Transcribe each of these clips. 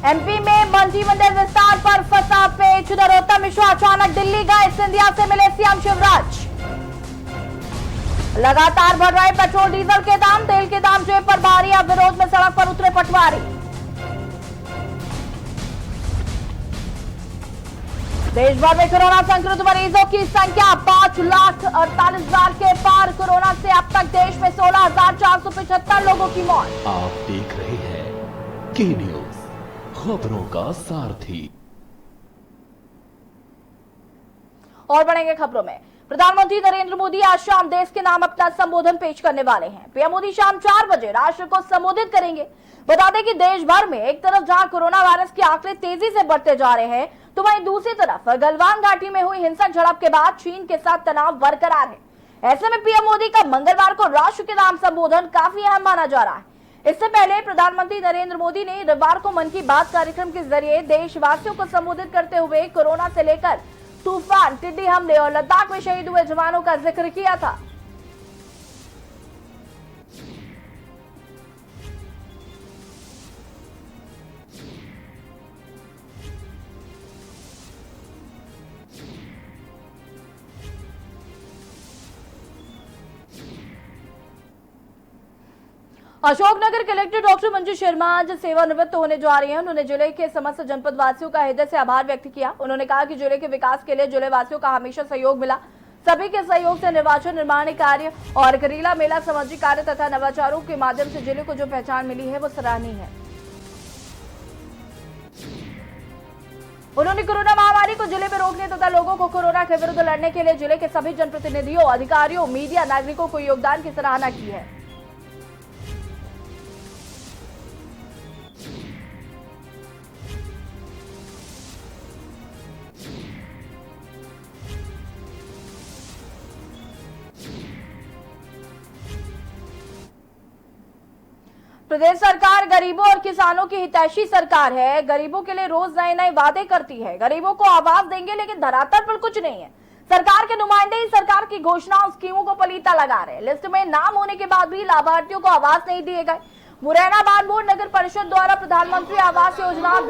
MP में मंत्रिमंडल विस्तार पर फंसा पेच। नरोत्तम मिश्रा अचानक दिल्ली गए, सिंधिया से मिले सीएम शिवराज। लगातार बढ़ रहे पेट्रोल डीजल के दाम, तेल के दाम जेब पर भारी। अब विरोध में सड़क पर उतरे पटवारी। देश भर में कोरोना संक्रमित मरीजों की संख्या 5,48,000 के पार। कोरोना से अब तक देश में 16,475 लोगों की मौत। आप देख रहे हैं के न्यूज, खबरों का सारथी। और बढ़ेंगे खबरों में। प्रधानमंत्री नरेंद्र मोदी आज शाम देश के नाम अपना संबोधन पेश करने वाले हैं। पीएम मोदी शाम 4 बजे राष्ट्र को संबोधित करेंगे। बता दें कि देश भर में एक तरफ जहां कोरोना वायरस के आंकड़े तेजी से बढ़ते जा रहे हैं, तो वहीं दूसरी तरफ गलवान घाटी में हुई हिंसक झड़प के बाद चीन के साथ तनाव बरकरार है। ऐसे में पीएम मोदी का मंगलवार को राष्ट्र के नाम संबोधन काफी अहम माना जा रहा है। इससे पहले प्रधानमंत्री नरेंद्र मोदी ने रविवार को मन की बात कार्यक्रम के जरिए देशवासियों को संबोधित करते हुए कोरोना से लेकर तूफान, टिड्डी हमले और लद्दाख में शहीद हुए जवानों का जिक्र किया था। अशोकनगर कलेक्टर डॉक्टर मंजू शर्मा आज सेवानिवृत्त होने जा रही हैं। उन्होंने जिले के समस्त जनपद वासियों का हृदय से आभार व्यक्त किया। उन्होंने कहा कि जिले के विकास के लिए जिले वासियों का हमेशा सहयोग मिला। सभी के सहयोग से निर्वाचन, निर्माण कार्य और करीला मेला, सामाजिक कार्य तथा नवाचारों के माध्यम से जिले को जो पहचान मिली है वो सराहनीय है। उन्होंने कोरोना महामारी को जिले में रोकने तथा लोगों को कोरोना के विरुद्ध लड़ने के लिए जिले के सभी जनप्रतिनिधियों, अधिकारियों, मीडिया, नागरिकों को योगदान की सराहना की है। प्रदेश सरकार गरीबों और किसानों की हितैषी सरकार है। गरीबों के लिए रोज नए नए वादे करती है। गरीबों को आवाज देंगे, लेकिन धरातल पर कुछ नहीं है। सरकार के नुमाइंदे ही सरकार की घोषणाओं, स्कीमों को पलीता लगा रहे हैं। लिस्ट में नाम होने के बाद भी लाभार्थियों को आवास नहीं दिए गए। मुरैना बानमोर नगर परिषद द्वारा प्रधानमंत्री आवास योजना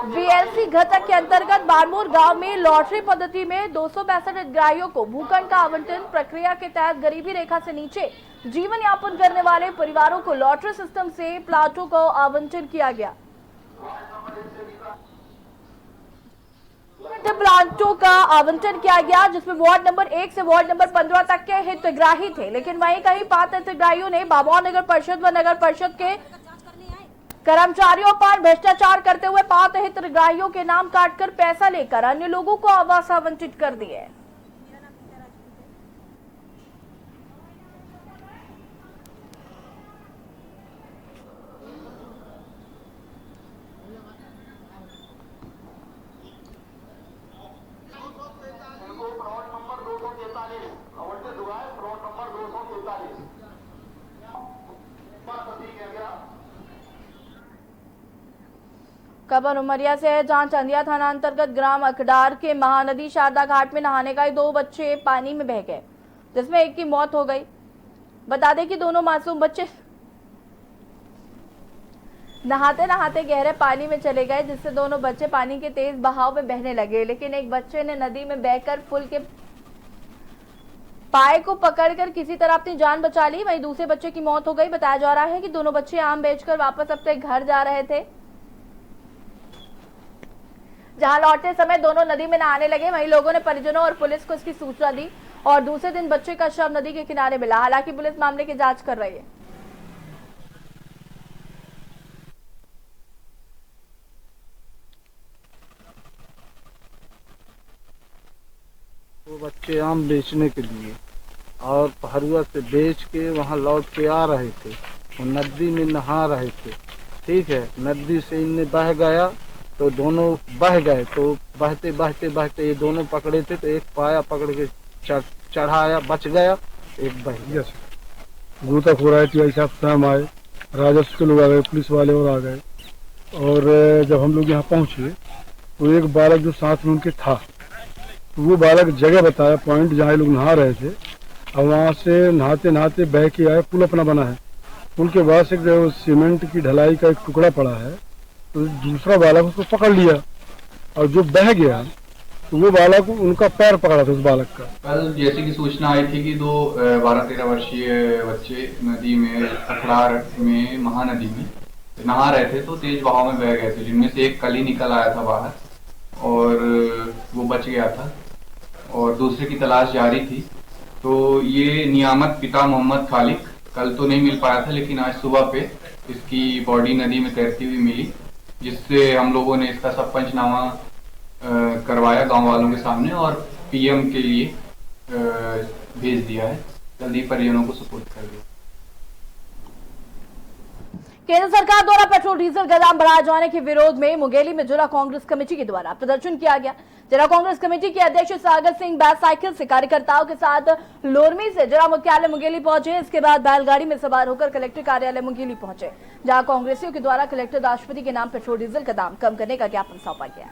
बीएलसी घटक के अंतर्गत बानमोर गांव में लॉटरी पद्धति में 262 हितग्राहियों को भूखंड का आवंटन प्रक्रिया के तहत गरीबी रेखा से नीचे जीवन यापन करने वाले परिवारों को लॉटरी सिस्टम से प्लाटों को आवंटन किया गया। प्लाटों का आवंटन किया गया, जिसमें वार्ड नंबर 1 से वार्ड नंबर 15 तक के हितग्राही थे। लेकिन वहीं कई पात्र हितग्राहियों ने बाबौर नगर परिषद व नगर परिषद के कर्मचारियों पर भ्रष्टाचार करते हुए पात्र हितग्राहियों के नाम काटकर पैसा लेकर अन्य लोगों को आवास आवंटित कर दिए। खबर उमरिया से है, जहां चंदिया थाना अंतर्गत ग्राम अखडार के महानदी शारदा घाट में नहाने गए 2 बच्चे पानी में बह गए, जिसमें एक की मौत हो गई। बता दें कि दोनों मासूम बच्चे नहाते नहाते गहरे पानी में चले गए, जिससे दोनों बच्चे पानी के तेज बहाव में बहने लगे। लेकिन एक बच्चे ने नदी में बहकर पुल के पाए को पकड़कर किसी तरह अपनी जान बचा ली। वहीं दूसरे बच्चे की मौत हो गई। बताया जा रहा है कि दोनों बच्चे आम बेचकर वापस अपने घर जा रहे थे। जहां लौटते समय दोनों नदी में नहाने लगे। वहीं लोगों ने परिजनों और पुलिस को इसकी सूचना दी और दूसरे दिन बच्चे का शव नदी के किनारे मिला। हालांकि पुलिस मामले की जांच कर रही है। वो बच्चे आम बेचने के लिए और पहरुआ से बेच के वहाँ लौट के आ रहे थे। वो नदी में नहा रहे थे। ठीक है, नदी से इनने बह गया तो दोनों बह गए। तो बहते बहते बहते ये दोनों पकड़े थे, तो एक पाया पकड़ के चढ़ाया, बच गया, एक बह गया। गोताखोर टीआई साहब स्वयं आए, राजस्व के लोग आ गए, पुलिस वाले और आ गए। और जब हम लोग यहाँ पहुँचे तो एक बालक जो साथ में उनके था, तो वो बालक जगह बताया, पॉइंट जहाँ लोग नहा रहे थे। और वहाँ से नहाते नहाते बह के आए। पुल अपना बना है, पुल के बाद से जो सीमेंट की ढलाई का एक टुकड़ा पड़ा है, तो दूसरा बालक उसको पकड़ लिया और जो बह गया तो वो बालक उनका पैर पकड़ा था उस बालक का। कल जैसे कि सूचना आई थी कि दो 12-13 वर्षीय बच्चे नदी में अखड़ार में महानदी में नहा रहे थे तो तेज बहाव में बह गए थे, जिनमें से एक कल ही निकल आया था बाहर और वो बच गया था और दूसरे की तलाश जारी थी। तो ये नियामत पिता मोहम्मद खालिक कल तो नहीं मिल पाया था, लेकिन आज सुबह पे इसकी बॉडी नदी में तैरती हुई मिली, जिससे हम लोगों ने इसका सब पंचनामा करवाया गांव वालों के सामने और पीएम के लिए भेज दिया है। जल्दी परिजनों को सुपुर्द कर दिया। केंद्र सरकार द्वारा पेट्रोल डीजल का दाम बढ़ाए जाने के विरोध में मुंगेली में जिला कांग्रेस कमेटी के द्वारा प्रदर्शन किया गया। जिला कांग्रेस कमेटी के अध्यक्ष सागर सिंह बाइसाइकिल से कार्यकर्ताओं के साथ लोरमी से जिला मुख्यालय मुंगेली पहुंचे। इसके बाद बैलगाड़ी में सवार होकर कलेक्टर कार्यालय मुंगेली पहुंचे, जहां कांग्रेसियों के द्वारा कलेक्टर राष्ट्रपति के नाम पेट्रोल डीजल का दाम कम करने का ज्ञापन सौंपा गया।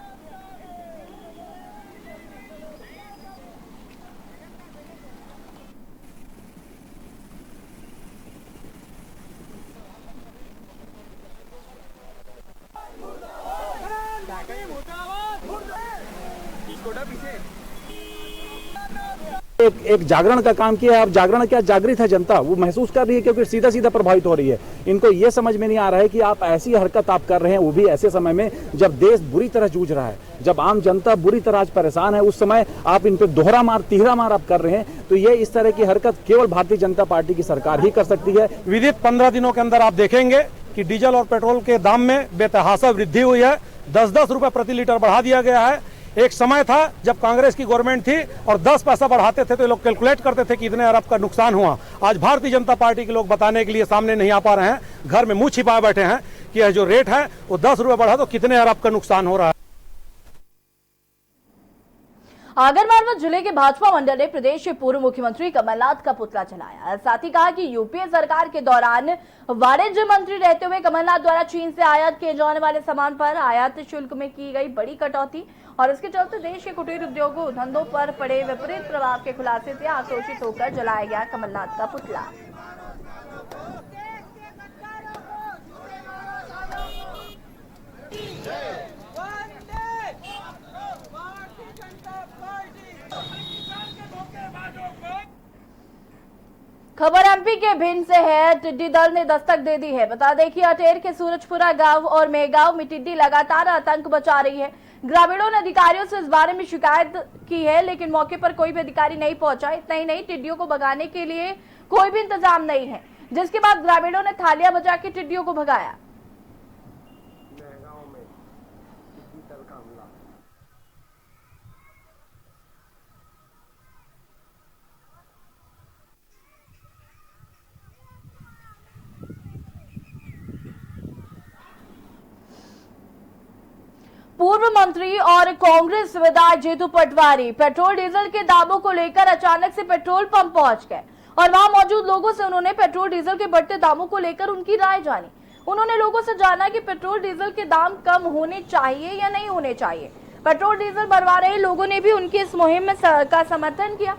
एक जागरण का काम किया है। अब जागरण क्या, जागृत है जनता, वो महसूस कर रही है क्योंकि सीधा सीधा प्रभावित हो रही है। इनको ये समझ में नहीं आ रहा है कि आप ऐसी हरकत आप कर रहे हैं, वो भी ऐसे समय में जब देश बुरी तरह जूझ रहा है, जब आम जनता बुरी तरह आज परेशान है, उस समय आप इन पे दोहरा मार तीहरा मार आप कर रहे हैं। तो ये इस तरह की हरकत केवल भारतीय जनता पार्टी की सरकार ही कर सकती है। विदित 15 दिनों के अंदर आप देखेंगे कि डीजल और पेट्रोल के दाम में बेतहाशा वृद्धि हुई है। 10-10 रुपए प्रति लीटर बढ़ा दिया गया है। एक समय था जब कांग्रेस की गवर्नमेंट थी और 10 पैसा बढ़ाते थे तो लोग कैलकुलेट करते थे कि इतने अरब का नुकसान हुआ। आज भारतीय जनता पार्टी के लोग बताने के लिए सामने नहीं आ पा रहे हैं, घर में मुंह छिपाए बैठे हैं कि यह जो रेट है वो 10 रुपए बढ़ा तो कितने अरब का नुकसान हो रहा है। आगरमालवा जिले के भाजपा मंडल ने प्रदेश के पूर्व मुख्यमंत्री कमलनाथ का पुतला जलाया। साथ ही कहा कि यूपीए सरकार के दौरान वाणिज्य मंत्री रहते हुए कमलनाथ द्वारा चीन से आयात किए जाने वाले सामान पर आयात शुल्क में की गई बड़ी कटौती और इसके चलते देश के कुटीर उद्योगों धंधों पर पड़े विपरीत प्रभाव के खुलासे से आक्रोशित होकर जलाया गया कमलनाथ का पुतला। खबर एमपी के भिंड से है। टिड्डी दल ने दस्तक दे दी है। बता दें कि अटेर के सूरजपुरा गांव और मेगांव में टिड्डी लगातार आतंक मचा रही है। ग्रामीणों ने अधिकारियों से इस बारे में शिकायत की है, लेकिन मौके पर कोई भी अधिकारी नहीं पहुंचा। इतना ही नहीं, टिड्डियों को भगाने के लिए कोई भी इंतजाम नहीं है, जिसके बाद ग्रामीणों ने थालियां बजा के टिड्डियों को भगाया। पूर्व मंत्री और कांग्रेस विधायक जीतू पटवारी पेट्रोल डीजल के दामों को लेकर अचानक से पेट्रोल पंप पहुंच गए और वहां मौजूद लोगों से उन्होंने पेट्रोल डीजल के बढ़ते दामों को लेकर उनकी राय जानी। उन्होंने लोगों से जाना कि पेट्रोल डीजल के दाम कम होने चाहिए या नहीं होने चाहिए। पेट्रोल डीजल भरवा रहे लोगों ने भी उनकी इस मुहिम में का समर्थन किया।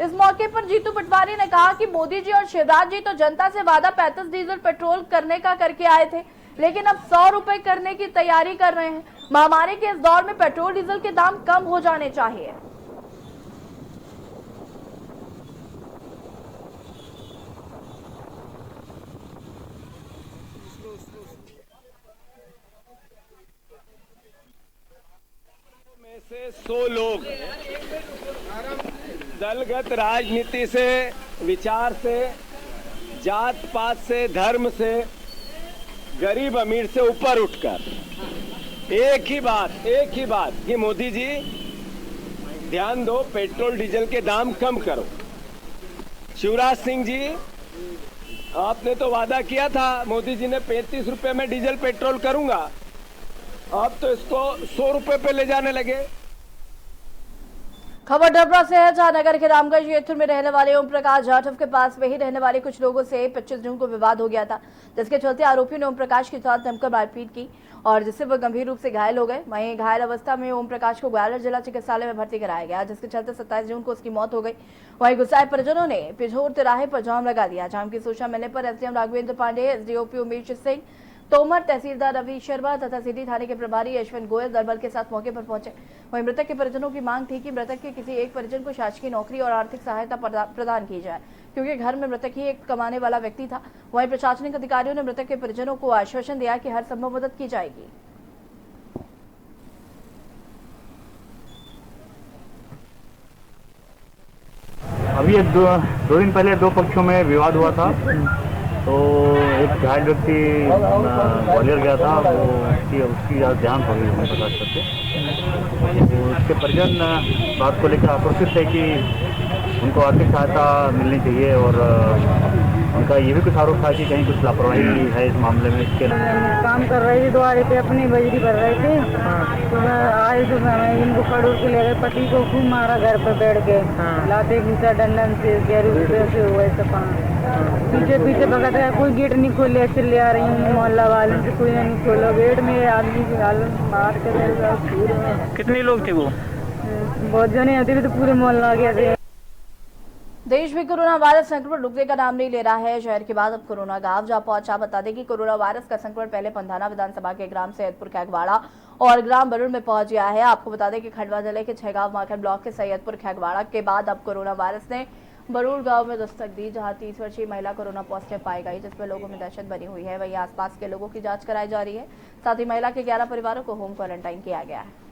इस मौके पर जीतू पटवारी ने कहा कि मोदी जी और शिवराज जी तो जनता से वादा 35 डीजल पेट्रोल करने का करके आए थे, लेकिन अब 100 रुपए करने की तैयारी कर रहे हैं। महामारी के इस दौर में पेट्रोल डीजल के दाम कम हो जाने चाहिए। में से 100 लोग दलगत राजनीति से, विचार से, जात पात से, धर्म से, गरीब अमीर से ऊपर उठकर एक ही बात कि मोदी जी ध्यान दो, पेट्रोल डीजल के दाम कम करो। शिवराज सिंह जी, आपने तो वादा किया था, मोदी जी ने 35 रुपए में डीजल पेट्रोल करूंगा, अब तो इसको 100 रुपए पे ले जाने लगे। खबर डबरा से है, जहां नगर के रामगढ़ क्षेत्र में रहने वाले ओम प्रकाश जाटव के पास वही रहने वाले कुछ लोगों से 25 जून को विवाद हो गया था, जिसके चलते आरोपियों ने ओम प्रकाश के साथ जमकर मारपीट की और जिससे वह गंभीर रूप से घायल हो गए। वहीं घायल अवस्था में ओम प्रकाश को ग्वालियर जिला चिकित्सालय में भर्ती कराया गया, जिसके चलते 27 जून को उसकी मौत हो गई। वहीं गुस्साए परिजनों ने पिझोर तिराहे पर जाम लगा दिया। जाम की सूचना मिलने पर एसडीएम राघवेंद्र पांडे, एसडीओपी उमेश सिंह, तोमर, तहसीलदार रवि शर्मा तथा सिटी थाने के प्रभारी यशवंत गोयल दलबल के साथ मौके पर पहुंचे। वहीं मृतक के परिजनों की मांग थी कि मृतक के किसी एक परिजन को शासकीय नौकरी और आर्थिक सहायता प्रदान की जाए, क्योंकि घर में मृतक ही एक कमाने वाला व्यक्ति था। वहीं प्रशासनिक अधिकारियों ने मृतक के परिजनों को आश्वासन दिया कि हर संभव मदद की जाएगी। अभी दो दिन पहले दो पक्षों में विवाद हुआ था, तो एक घायल व्यक्ति ग्वालियर गया था, वो उसकी ध्यान पड़ी हमें पता करके, तो उसके परिजन बात को लेकर आक्रोशित थे कि उनको आर्थिक सहायता मिलनी चाहिए और उनका ये भी कुछ आरोप था कि कहीं कुछ लापरवाही है इस मामले में। इसके काम कर रही थी द्वारे पे, अपनी बजरी भर रहे थे, तो मैं आए तो मैं इनको पड़ों के ले गए, पति को खूब मारा घर पर बैठ के, लाते घुसा डंडन से गैर से हुए पीछे पीछे भगत है, कोई गेट नहीं खोले, चिल्ले आ रही हूँ मोहल्ला वाले से, कोई नहीं खोलो गेट में, आदमी की हालत मार के। कितने लोग थे वो? बहुत जने आते थे, तो पूरे मोहल्ला गए थे। देश में कोरोना वायरस संक्रमण रुकने का नाम नहीं ले रहा है। शहर के बाद अब कोरोना गांव जा पहुंचा। बता दें कि कोरोना वायरस का संक्रमण पहले पंधाना विधानसभा के ग्राम सैयदपुर खैगवाड़ा और ग्राम बरुड़ में पहुंच गया है। आपको बता दें कि खंडवा जिले के छहगांव माखन ब्लॉक के सैयदपुर खैगवाड़ा के बाद अब कोरोना वायरस ने बरुड़ गांव में दस्तक दी, जहां 30 वर्षीय महिला कोरोना पॉजिटिव पाई गई, जिसमें लोगों में दहशत बनी हुई है। वहीं आसपास के लोगों की जांच कराई जा रही है। साथ ही महिला के 11 परिवारों को होम क्वारंटाइन किया गया है।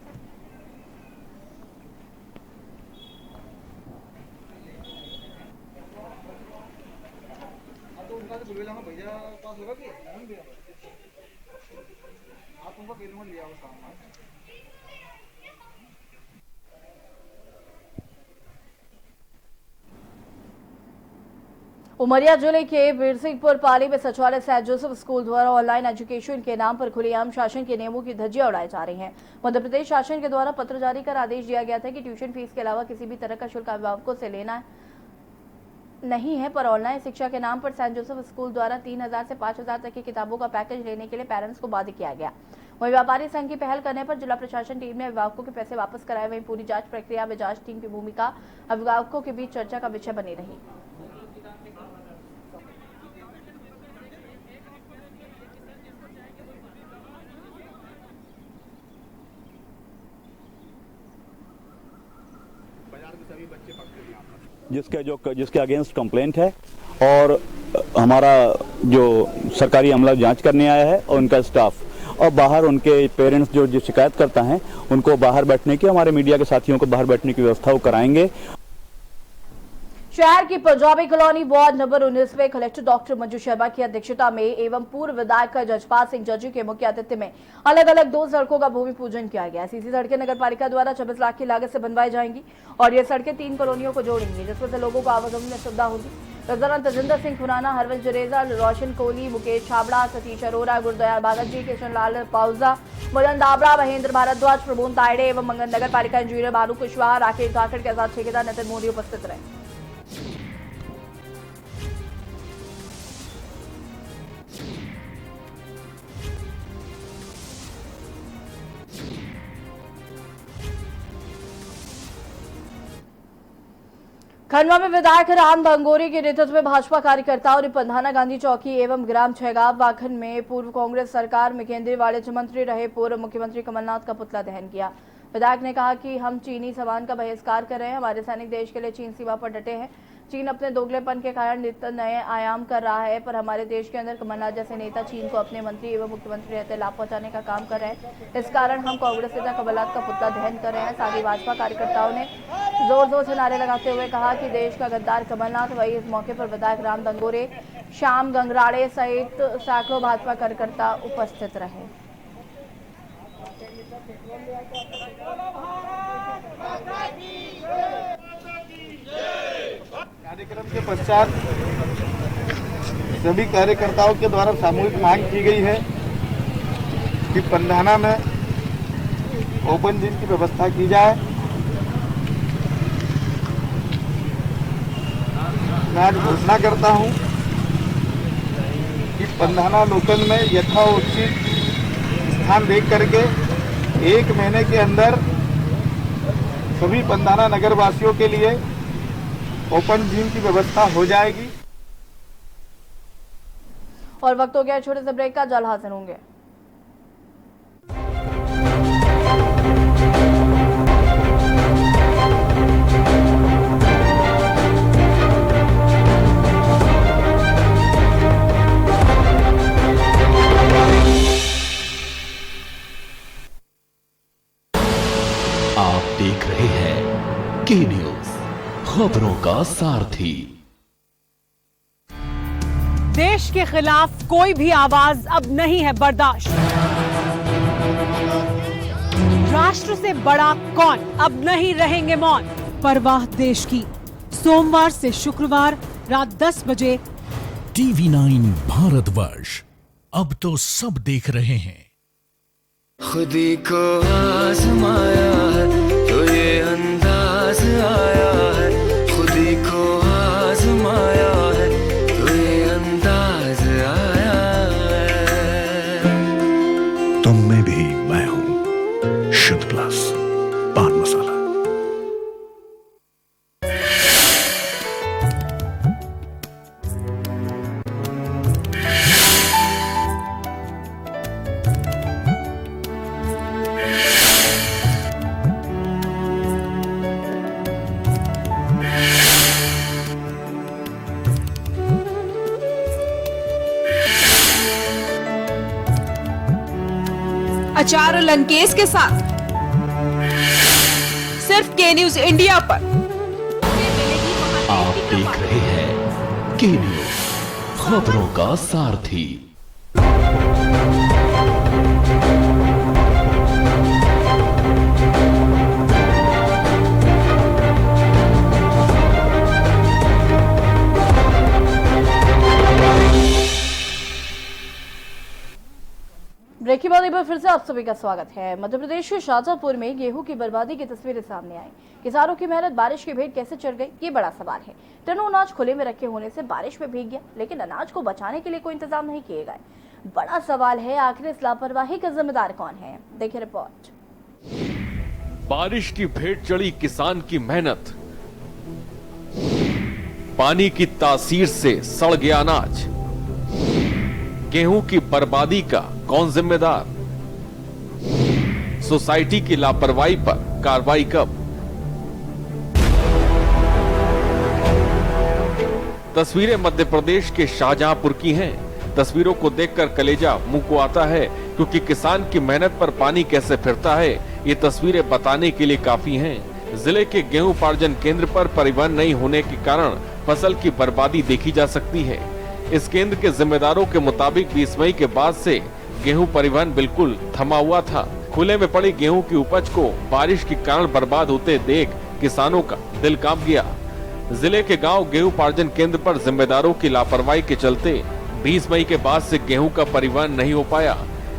उमरिया जिले के बिरसिंहपुर पाली में सचिवालय सेंट जोसेफ स्कूल द्वारा ऑनलाइन एजुकेशन के नाम पर खुलेआम शासन के नियमों की धज्जियां उड़ाई जा रही हैं। मध्य प्रदेश शासन के द्वारा पत्र जारी कर आदेश दिया गया था कि ट्यूशन फीस के अलावा किसी भी तरह का शुल्क अभिभावकों से लेना नहीं है, पर ऑनलाइन शिक्षा के नाम पर सेंट जोसेफ स्कूल द्वारा 3000 से 5000 तक की किताबों का पैकेज लेने के लिए पेरेंट्स को बाध्य किया गया। वहीं व्यापारी संघ की पहल करने पर जिला प्रशासन टीम ने अभिभावकों के पैसे वापस कराए। वहीं पूरी जांच प्रक्रिया में जांच टीम की भूमिका अभिभावकों के बीच चर्चा का विषय बनी रही। जिसके अगेंस्ट कंप्लेंट है और हमारा जो सरकारी अमला जांच करने आया है और उनका स्टाफ और बाहर उनके पेरेंट्स जो शिकायत करता हैं उनको बाहर बैठने की, हमारे मीडिया के साथियों को बाहर बैठने की व्यवस्था वो कराएंगे। शहर की पंजाबी कॉलोनी वार्ड नंबर 19 में कलेक्टर डॉक्टर मंजू शर्मा की अध्यक्षता में एवं पूर्व विधायक जजपाल सिंह जज्जू के मुख्य आतिथ्य में अलग अलग 2 सड़कों का भूमि पूजन किया गया। सीसी सड़कें नगर पालिका द्वारा 26 लाख की लागत से बनवाई जाएंगी और ये सड़कें 3 कॉलोनियों को जोड़ेंगी, जिसमें से लोगों को आवागमन में सुविधा होगी। इस दौरान तजिंदर सिंह खुराना, हरवंश जडेजा, रोशन कोहली, मुकेश छाबड़ा, सतीश अरोरा, गुरदयाल बागजी, किशन लाल पाउजा, मदन दाबड़ा, महेंद्र भारद्वाज, प्रमोद तायडे एवं नगर पालिका इंजीनियर भानु कुशवाहा, राकेश धाकड़ के साथ ठेकेदार नितिन मोदी उपस्थित रहे। खंडवा में विधायक राम भंगोरी के नेतृत्व में भाजपा कार्यकर्ताओं ने पंधाना गांधी चौकी एवं ग्राम छहगांव वाखन में पूर्व कांग्रेस सरकार में केंद्रीय वाणिज्य मंत्री रहे पूर्व मुख्यमंत्री कमलनाथ का पुतला दहन किया। विधायक ने कहा कि हम चीनी सामान का बहिष्कार कर रहे हैं, हमारे सैनिक देश के लिए चीन सीमा पर डटे हैं। चीन अपने दोगलेपन के कारण नित्य नए आयाम कर रहा है, पर हमारे देश के अंदर कमलनाथ जैसे नेता चीन को अपने मंत्री एवं मुख्यमंत्री रहते लाभ पहुंचाने का काम कर रहे हैं। इस कारण हम कांग्रेस नेता कमलनाथ का पुतला दहन कर रहे हैं। साथ ही भाजपा कार्यकर्ताओं ने जोर जोर से नारे लगाते हुए कहा कि देश का गद्दार कमलनाथ। वही इस मौके पर विधायक राम भंगोरे, श्याम गंगराड़े सहित सैकड़ों भाजपा कार्यकर्ता उपस्थित रहे। कार्यक्रम के पश्चात सभी कार्यकर्ताओं के द्वारा सामूहिक मांग की गई है कि पंधाना में ओपन जिम की व्यवस्था की जाए। मैं आज घोषणा करता हूं कि पंधाना लोकल में यथाउचित स्थान देख करके 1 महीने के अंदर सभी पंधाना नगर वासियों के लिए ओपन जिम की व्यवस्था हो जाएगी। और वक्त हो गया छोटे से ब्रेक का, जल्द हाजिर होंगे। आप देख रहे हैं के न्यूज, खबरों का सारथी। देश के खिलाफ कोई भी आवाज अब नहीं है बर्दाश्त। राष्ट्र से बड़ा कौन, अब नहीं रहेंगे मौन। परवाह देश की, सोमवार से शुक्रवार रात 10 बजे TV9 भारतवर्ष, अब तो सब देख रहे हैं। खुदी को आजमाया है तो ये अंदाज आया है, खुदी को आजमाया है तो ये अंदाज आया है। तुम में भी मैं हूं, शुद्ध प्लस पान मसाला। अचार लंकेश के साथ सिर्फ के न्यूज इंडिया पर। आप देख रहे हैं के न्यूज, खबरों का सारथी। ब्रेक के बाद एक बार फिर से आप सभी का स्वागत है। मध्य प्रदेश के शाजापुर में गेहूं की बर्बादी की तस्वीरें सामने आई। किसानों की मेहनत बारिश की भेंट कैसे चढ़ गई, ये बड़ा सवाल है। टनों अनाज खुले में रखे होने से बारिश में भीग गया, लेकिन अनाज को बचाने के लिए कोई इंतजाम नहीं किए गए। बड़ा सवाल है, आखिर इस लापरवाही का जिम्मेदार कौन है? देखिए रिपोर्ट। बारिश की भेंट चढ़ी किसान की मेहनत, पानी की तासीर से सड़ गया अनाज। गेहूं की बर्बादी का कौन जिम्मेदार? सोसाइटी की लापरवाही पर कार्रवाई कब? तस्वीरें मध्य प्रदेश के शाहजहांपुर की हैं। तस्वीरों को देखकर कलेजा मुंह को आता है, क्योंकि किसान की मेहनत पर पानी कैसे फिरता है, ये तस्वीरें बताने के लिए काफी हैं। जिले के गेहूं उपार्जन केंद्र पर परिवहन नहीं होने के कारण फसल की बर्बादी देखी जा सकती है। इस केंद्र के जिम्मेदारों के मुताबिक 20 मई के बाद से गेहूं परिवहन बिल्कुल थमा हुआ था। खुले में पड़ी गेहूं की उपज को बारिश के कारण बर्बाद होते देख किसानों का दिल कांप गया। जिले के गांव गेहूं उपार्जन केंद्र पर जिम्मेदारों की लापरवाही के चलते 20 मई के बाद से गेहूं का परिवहन नहीं हो पाया।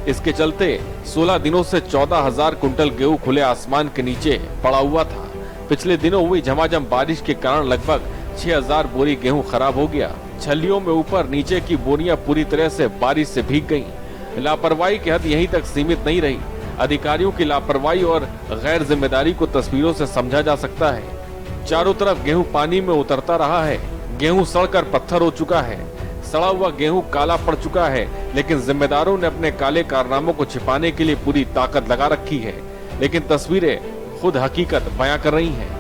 इसके चलते 16 दिनों से 14,000 कुंटल गेहूं खुले आसमान के नीचे पड़ा हुआ था। पिछले दिनों हुई झमाझम बारिश के कारण लगभग 6,000 बोरी गेहूं खराब हो गया। छलियों में ऊपर नीचे की बोरियां पूरी तरह से बारिश से भीग गईं। लापरवाही की हद यहीं तक सीमित नहीं रही। अधिकारियों की लापरवाही और गैर जिम्मेदारी को तस्वीरों से समझा जा सकता है। चारों तरफ गेहूं पानी में उतरता रहा है। गेहूं सड़कर पत्थर हो चुका है। सड़ा हुआ गेहूं काला पड़ चुका है, लेकिन जिम्मेदारों ने अपने काले कारनामों को छिपाने के लिए पूरी ताकत लगा रखी है। लेकिन तस्वीरें खुद हकीकत बयां कर रही हैं।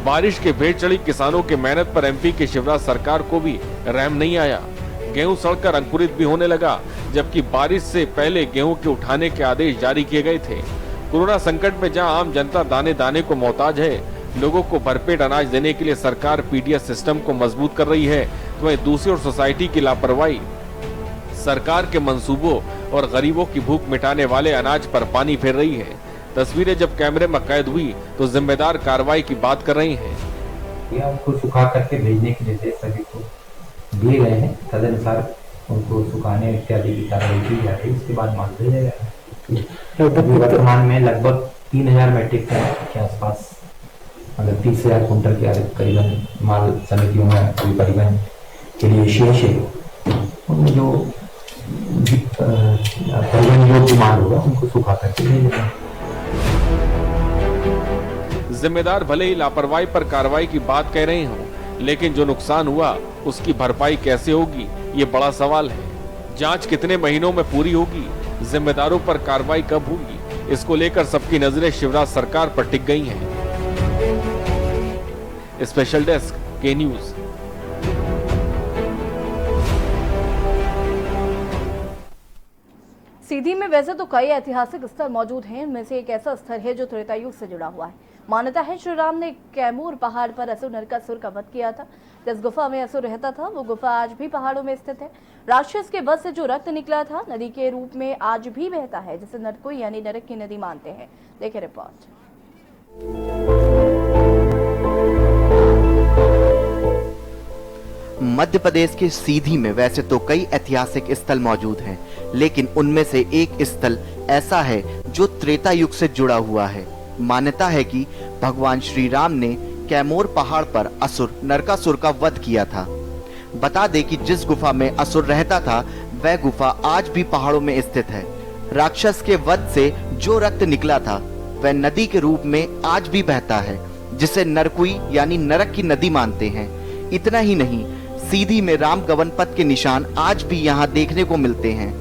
बारिश के भेंट चढ़ी किसानों की मेहनत पर एमपी की शिवराज सरकार को भी रहम नहीं आया। गेहूं सड़कर अंकुरित भी होने लगा, जबकि बारिश से पहले गेहूं के उठाने के आदेश जारी किए गए थे। कोरोना संकट में जहां आम जनता दाने दाने को मोहताज है, लोगों को भरपेट अनाज देने के लिए सरकार पीडीएस सिस्टम को मजबूत कर रही है, तो वहीं दूसरी ओर सोसाइटी की लापरवाही सरकार के मंसूबों और गरीबों की भूख मिटाने वाले अनाज पर पानी फेर रही है। तस्वीरें जब कैमरे में कैद हुई तो जिम्मेदार कार्रवाई की बात कर रही हैं। उनको सुखा करके भेजने के निर्देश सभी को दिए गए हैं। तदनुसार उनको सुखाने इत्यादि की कार्रवाई की जा रही है। इसके बाद माल भेजा जाएगा। वर्तमान में लगभग 3,000 मीट्रिक टन के आसपास, मतलब 30,000 कुंटल के करीबन माल समितियों में अभी परिवहन के लिए शेष है। उनमें जो परिवहन योग्य माल होगा उनको सुखा करके भेजेंगे। जिम्मेदार भले ही लापरवाही पर कार्रवाई की बात कह रहे हों, लेकिन जो नुकसान हुआ उसकी भरपाई कैसे होगी, ये बड़ा सवाल है। जांच कितने महीनों में पूरी होगी, जिम्मेदारों पर कार्रवाई कब होगी, इसको लेकर सबकी नजरें शिवराज सरकार पर टिक गई हैं। स्पेशल डेस्क के न्यूज। सीधी में वैसे तो कई ऐतिहासिक स्थल मौजूद हैं, इनमें से एक ऐसा स्थल है जो त्रेता युग से जुड़ा हुआ है। मान्यता है श्री राम ने कैमूर पहाड़ पर असुर नरकासुर का वध किया था। जिस गुफा में असुर रहता था वो गुफा आज भी पहाड़ों में स्थित है। राक्षस के वध से जो रक्त निकला था नदी के रूप में आज भी बहता है, जिसे नरकुई यानी नरक की नदी मानते हैं। देखिए रिपोर्ट। मध्य प्रदेश के सीधी में वैसे तो कई ऐतिहासिक स्थल मौजूद हैं, लेकिन उनमें से एक स्थल ऐसा है जो त्रेता युग से जुड़ा हुआ है। मान्यता है कि भगवान श्री राम ने कैमूर पहाड़ पर असुर नरकासुर का वध किया था। बता दें कि जिस गुफा में असुर रहता था वह गुफा आज भी पहाड़ों में स्थित है। राक्षस के वध से जो रक्त निकला था वह नदी के रूप में आज भी बहता है, जिसे नरकुई यानी नरक की नदी मानते हैं। इतना ही नहीं, सीधी में राम गवन पथ के निशान आज भी यहाँ देखने को मिलते हैं।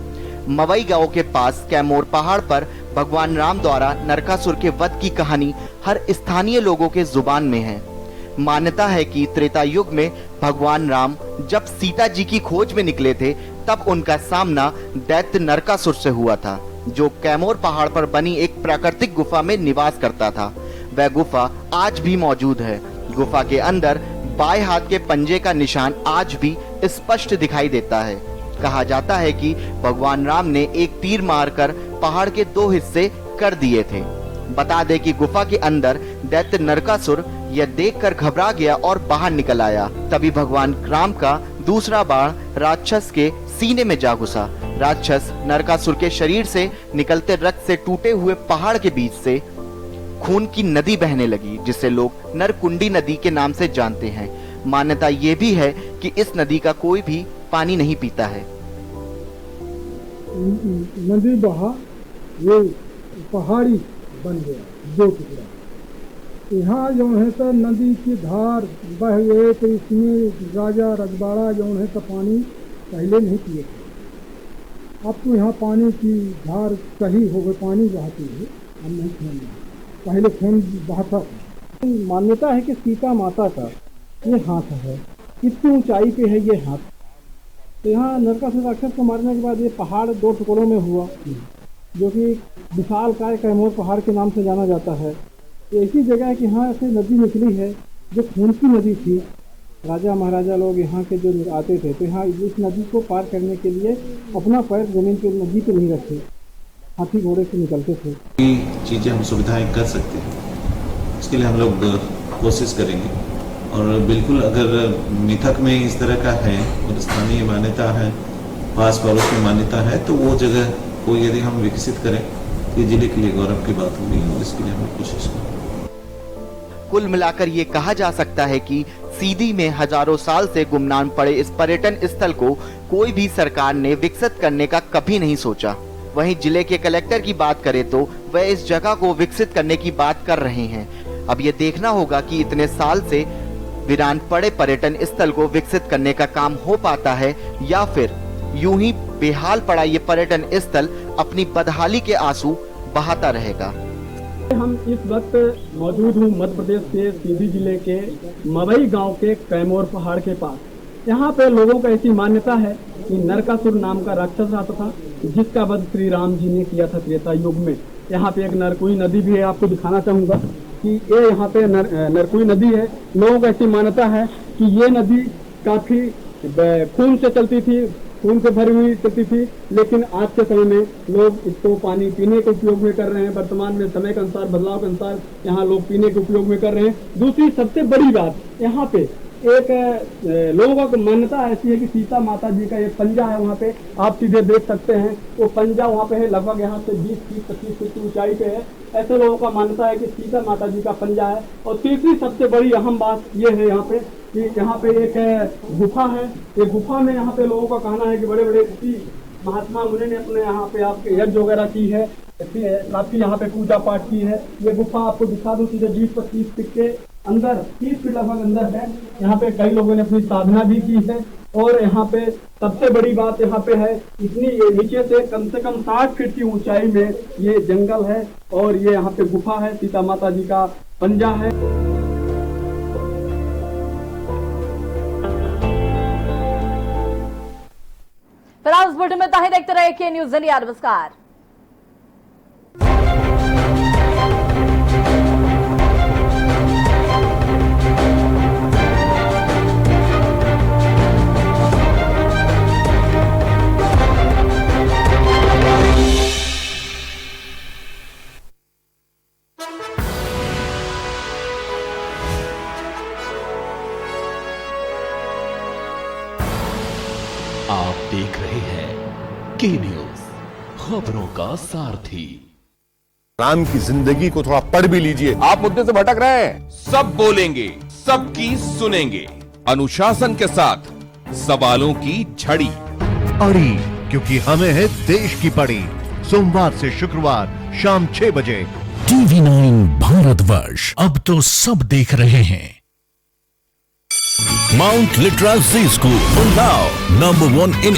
मवई गांव के पास कैमूर पहाड़ पर भगवान राम द्वारा नरकासुर के वध की कहानी हर स्थानीय लोगों के जुबान में है। मान्यता है कि त्रेता युग में भगवान राम जब सीता जी की खोज में निकले थे तब उनका सामना दैत्य नरकासुर से हुआ था, जो कैमूर पहाड़ पर बनी एक प्राकृतिक गुफा में निवास करता था। वह गुफा आज भी मौजूद है। गुफा के अंदर बाएं हाथ के पंजे का निशान आज भी स्पष्ट दिखाई देता है। कहा जाता है कि भगवान राम ने एक तीर मारकर पहाड़ के 2 हिस्से कर दिए थे। बता दें कि गुफा के अंदर दैत्य नरकासुर यह देखकर घबरा गया और बाहर निकल आया। तभी भगवान राम का दूसरा बाण राक्षस के सीने में जा घुसा। राक्षस नरकासुर के शरीर से निकलते रक्त से टूटे हुए पहाड़ के बीच से खून की नदी बहने लगी, जिसे लोग नरकुंडी नदी के नाम से जानते हैं। मान्यता ये भी है कि इस नदी का कोई भी पानी नहीं पीता है। नदी बहा वो पहाड़ी बन गया 2 टुकड़ा। यहाँ जो है तो नदी की धार बह गए तो इसमें राजा रजवाड़ा जो है तो पानी पहले नहीं पिए थे। अब तो यहाँ पानी की धार सही हो गई, पानी बहाती है, हम नहीं खून पहले खून बहाता था। मान्यता है कि सीता माता का ये हाथ है, कितनी ऊंचाई पे है ये हाथ। तो यहाँ नरकासुर राक्षस को मारने के बाद ये पहाड़ 2 टुकड़ों में हुआ, जो कि विशालकाय कैमूर पहाड़ के नाम से जाना जाता है। ऐसी जगह है कि यहाँ से नदी निकली है जो खून की नदी थी। राजा महाराजा लोग यहाँ के जो आते थे तो यहाँ इस नदी को पार करने के लिए अपना पैर जमीन के नदी पे नहीं रखे, हाथी घोड़े से निकलते थे। चीज़ें हम सुविधाएं कर सकते हैं, इसके लिए हम लोग कोशिश करेंगे। और बिल्कुल अगर मिथक में इस तरह का है और स्थानीय मान्यता है, पास पड़ोस में मान्यता है, तो वो जगह को यदि हम विकसित करें तो जिले के लिए गौरव की बात होगी और इसके लिए हम कोशिश करेंगे। कुल मिलाकर ये कहा जा सकता है कि सीधी में हजारों साल से गुमनाम पड़े इस पर्यटन स्थल को कोई भी सरकार ने विकसित करने का कभी नहीं सोचा। वहीं जिले के कलेक्टर की बात करें तो वह इस जगह को विकसित करने की बात कर रहे हैं। अब ये देखना होगा कि इतने साल से वीरान पड़े पर्यटन स्थल को विकसित करने का काम हो पाता है या फिर यूं ही बेहाल पड़ा ये पर्यटन स्थल अपनी बदहाली के आंसू बहाता रहेगा। हम इस वक्त मौजूद हूँ मध्य प्रदेश के सीधी जिले के मवई गांव के कैमूर पहाड़ के पास। यहाँ पे लोगों का ऐसी मान्यता है कि नरकासुर नाम का राक्षस रहता था, जिसका वध श्री राम जी ने किया था त्रेता युग में। यहाँ पे एक नरकुई नदी भी है, आपको दिखाना चाहूँगा कि ये यहाँ पे नरकुई नदी है। लोगों का ऐसी मान्यता है कि ये नदी काफी खून से चलती थी, खून से भरी हुई चलती थी, लेकिन आज के समय में लोग इसको पानी पीने के उपयोग में कर रहे हैं। वर्तमान में समय के अनुसार, बदलाव के अनुसार यहाँ लोग पीने के उपयोग में कर रहे हैं। दूसरी सबसे बड़ी बात, यहाँ पे एक लोगों का मान्यता ऐसी है कि सीता माता जी का एक पंजा है, वहाँ पे आप सीधे देख सकते हैं। वो पंजा वहाँ पे है, लगभग यहाँ से 20 फीट 25 फीट की ऊंचाई पे है। ऐसे लोगों का मान्यता है कि सीता माता जी का पंजा है। और तीसरी सबसे बड़ी अहम बात ये है यहाँ पे कि यहाँ पे एक गुफा है। ये गुफा में यहाँ पे लोगों का कहना है कि बड़े बड़े ऋषि महात्मा मुनि ने अपने यहाँ पे आपके यज्ञ वगैरह की है, आपकी यहाँ पे पूजा पाठ की है। ये गुफा आपको दिखा दूं, सीधे 20-25 फीट के अंदर 30 फीट लगभग अंदर है। यहाँ पे कई लोगों ने अपनी साधना भी की है और यहाँ पे सबसे बड़ी बात यहाँ पे है, इतनी ये नीचे से कम 60 फीट की ऊंचाई में ये जंगल है और ये यहाँ पे गुफा है, सीता माता जी का पंजा है। फिलहाल इस बुलेटिन में ताही देखते रहे के न्यूज़ इंडिया। नमस्कार। आप देख रहे हैं के न्यूज, खबरों का सारथी। राम की जिंदगी को थोड़ा पढ़ भी लीजिए। आप मुद्दे से भटक रहे हैं। सब बोलेंगे, सबकी सुनेंगे, अनुशासन के साथ सवालों की झड़ी। अड़ी, क्योंकि हमें है देश की पड़ी। सोमवार से शुक्रवार शाम 6 बजे TV9 भारतवर्ष, अब तो सब देख रहे हैं। Mount Litera Z School, Unnao, #1 in